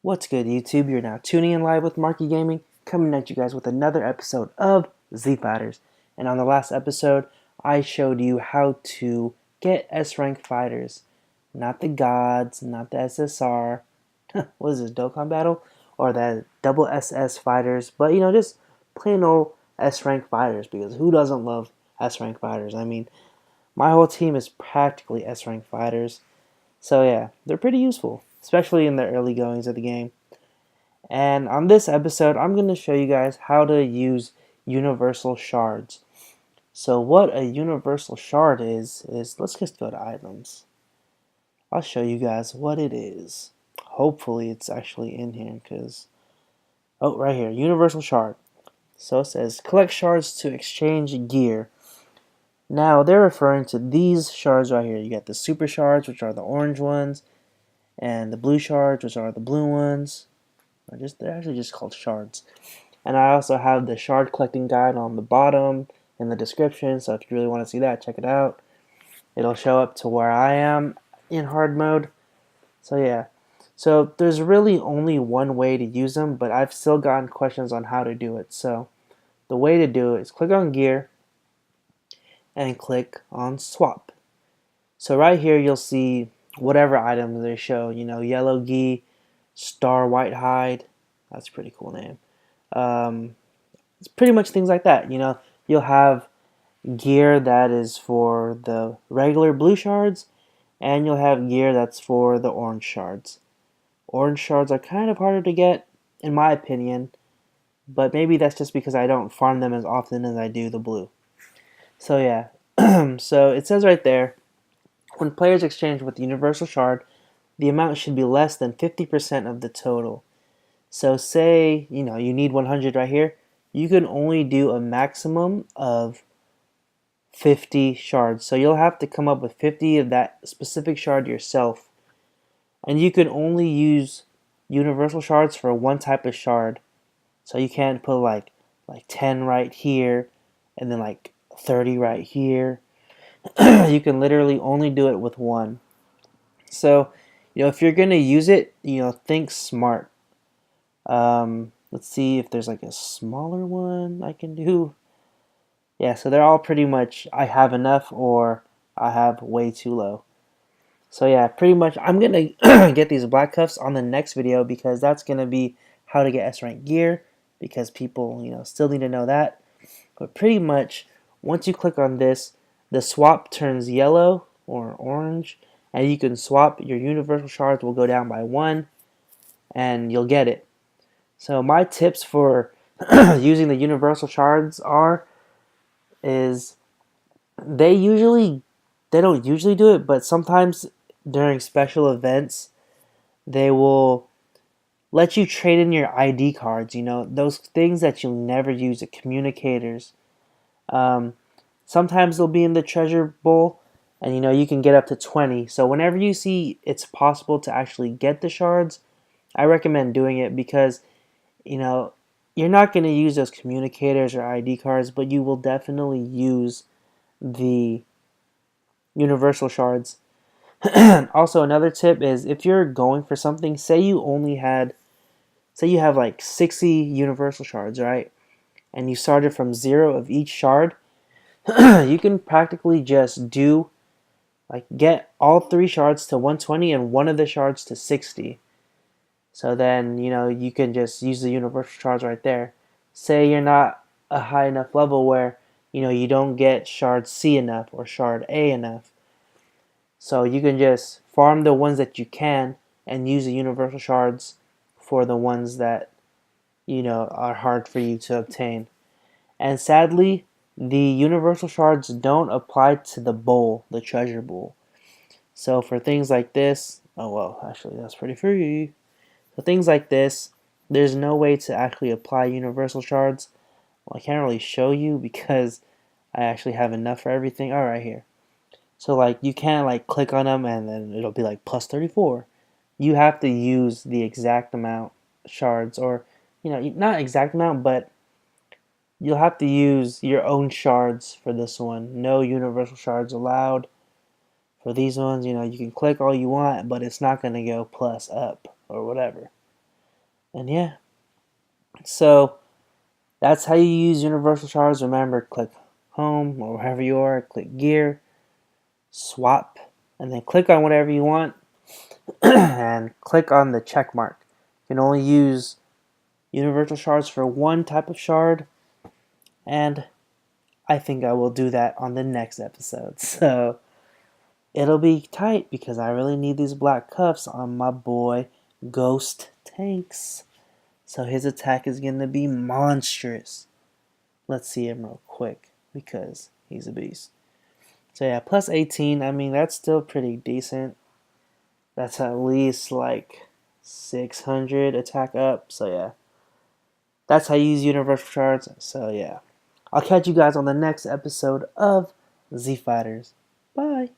What's good, YouTube? You're now tuning in live with Marky Gaming, coming at you guys with another episode of Z Fighters. And on the last episode, I showed you how to get S rank fighters. Not the gods, not the SSR, what is this, Dokkan Battle? Or the double SS fighters, but just plain old S rank fighters, because who doesn't love S rank fighters? I mean, my whole team is practically S rank fighters. So yeah, they're pretty useful, especially in the early goings of the game. And on this episode, I'm going to show you guys how to use universal shards. So what a universal shard is let's just go to items. I'll show you guys what it is. Hopefully it's actually in here because, oh, right here, universal shard. So it says collect shards to exchange gear. Now they're referring to these shards right here. You got the super shards, which are the orange ones, and the blue shards, which are the blue ones. They're actually just called shards. And I also have the shard collecting guide on the bottom in the description, so if you really want to see that, check it out. It'll show up to where I am in hard mode. So yeah. So there's really only one way to use them, but I've still gotten questions on how to do it. So the way to do it is click on gear and click on swap. So right here you'll see whatever items they show, yellow gi, star white hide. That's a pretty cool name. It's pretty much things like that. You'll have gear that is for the regular blue shards, and you'll have gear that's for the orange shards. Orange shards are kind of harder to get, in my opinion, but maybe that's just because I don't farm them as often as I do the blue. So yeah, so it says right there, when players exchange with the universal shard, the amount should be less than 50% of the total. So say, you need 100 right here, you can only do a maximum of 50 shards. So you'll have to come up with 50 of that specific shard yourself. And you can only use universal shards for one type of shard. So you can't put like 10 right here and then like 30 right here. You can literally only do it with one. So, if you're going to use it, think smart. Let's see if there's like a smaller one I can do. Yeah, so they're all pretty much I have enough or I have way too low. So yeah, pretty much I'm gonna get these black cuffs on the next video because that's gonna be how to get S rank gear because people still need to know that. But pretty much once you click on this, the swap turns yellow or orange, and you can swap. Your universal shards will go down by 1, and you'll get it. So my tips for using the universal shards is they don't usually do it, but sometimes during special events they will let you trade in your ID cards, those things that you'll never use, the communicators. Sometimes they'll be in the treasure bowl, and you can get up to 20. So whenever you see it's possible to actually get the shards, I recommend doing it because you're not going to use those communicators or ID cards, but you will definitely use the universal shards. Also, another tip is if you're going for something, say you have like 60 universal shards, right? And you started from 0 of each shard, you can practically just get all 3 shards to 120 and one of the shards to 60. So then, you can just use the universal shards right there. Say you're not a high enough level where, you don't get shard C enough or shard A enough. So you can just farm the ones that you can and use the universal shards for the ones that, are hard for you to obtain. And sadly, the universal shards don't apply to the bowl, the treasure bowl. So for things like this, oh well, actually that's pretty free. So things like this, there's no way to actually apply universal shards. Well, I can't really show you because I actually have enough for everything. All right, here. So you can't click on them and then it'll be like plus 34. You have to use the exact amount shards, or not exact amount, but you'll have to use your own shards for this one. No universal shards allowed. For these ones, you can click all you want, but it's not going to go plus up or whatever. And yeah, so that's how you use universal shards. Remember, click home or wherever you are, click gear, swap, and then click on whatever you want and click on the check mark. You can only use universal shards for one type of shard, and I think I will do that on the next episode. So it'll be tight because I really need these black cuffs on my boy Ghost Tanks. So his attack is going to be monstrous. Let's see him real quick because he's a beast. So yeah, plus 18, I mean, that's still pretty decent. That's at least like 600 attack up. So yeah, that's how you use universal shards. So yeah, I'll catch you guys on the next episode of Z Fighters. Bye.